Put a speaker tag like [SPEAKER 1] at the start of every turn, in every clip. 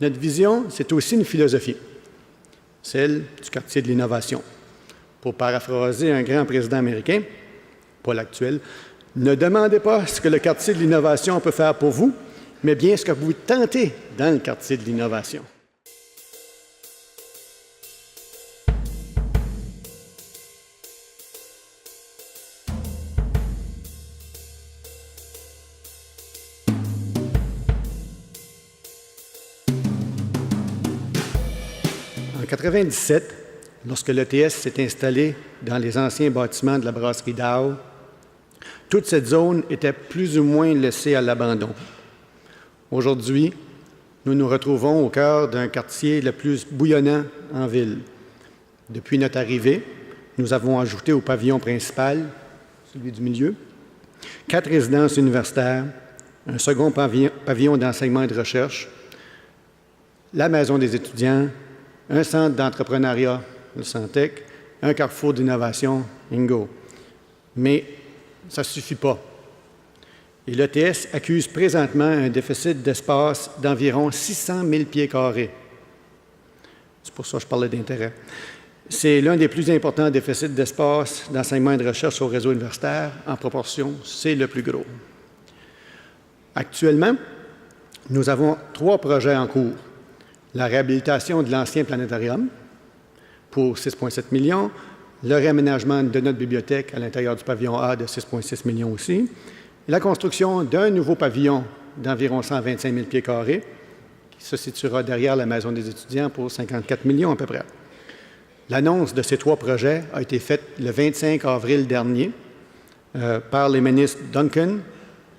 [SPEAKER 1] Notre vision, c'est aussi une philosophie, celle du quartier de l'innovation. Pour paraphraser un grand président américain, pas l'actuel, ne demandez pas ce que le quartier de l'innovation peut faire pour vous, mais bien ce que vous tentez dans le quartier de l'innovation. En 1997, lorsque l'ETS s'est installé dans les anciens bâtiments de la brasserie Dow, toute cette zone était plus ou moins laissée à l'abandon. Aujourd'hui, nous nous retrouvons au cœur d'un quartier le plus bouillonnant en ville. Depuis notre arrivée, nous avons ajouté au pavillon principal, celui du milieu, 4 résidences universitaires, un second pavillon d'enseignement et de recherche, la maison des étudiants, un centre d'entrepreneuriat, le Centec, un carrefour d'innovation, Ingo. Mais ça ne suffit pas. Et l'ETS accuse présentement un déficit d'espace d'environ 600 000 pieds carrés. C'est pour ça que je parlais d'intérêt. C'est l'un des plus importants déficits d'espace d'enseignement et de recherche au réseau universitaire. En proportion, c'est le plus gros. Actuellement, nous avons 3 projets en cours. La réhabilitation de l'ancien planétarium pour 6,7 millions, le réaménagement de notre bibliothèque à l'intérieur du pavillon A de 6,6 millions aussi, la construction d'un nouveau pavillon d'environ 125 000 pieds carrés qui se situera derrière la maison des étudiants pour 54 millions à peu près. L'annonce de ces 3 projets a été faite le 25 avril dernier par les ministres Duncan,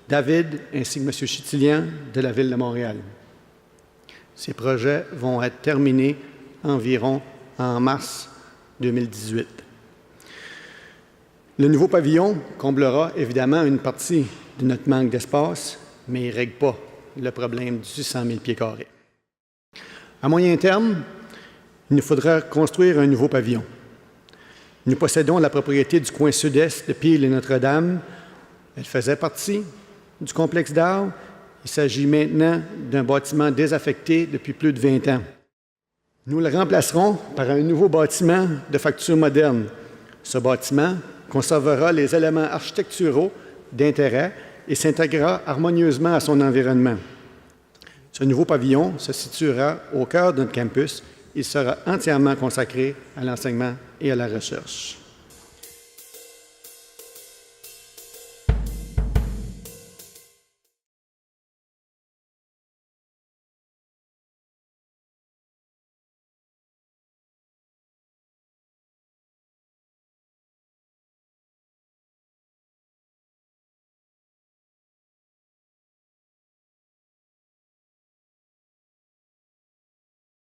[SPEAKER 1] David ainsi que M. Chitilian de la Ville de Montréal. Ces projets vont être terminés environ en mars 2018. Le nouveau pavillon comblera évidemment une partie de notre manque d'espace, mais il ne règle pas le problème du 600 000 pieds carrés. À moyen terme, il nous faudra construire un nouveau pavillon. Nous possédons la propriété du coin sud-est de Peel et Notre-Dame. Elle faisait partie du complexe Dow. Il s'agit maintenant d'un bâtiment désaffecté depuis plus de 20 ans. Nous le remplacerons par un nouveau bâtiment de facture moderne. Ce bâtiment conservera les éléments architecturaux d'intérêt et s'intégrera harmonieusement à son environnement. Ce nouveau pavillon se situera au cœur de notre campus. Il sera entièrement consacré à l'enseignement et à la recherche.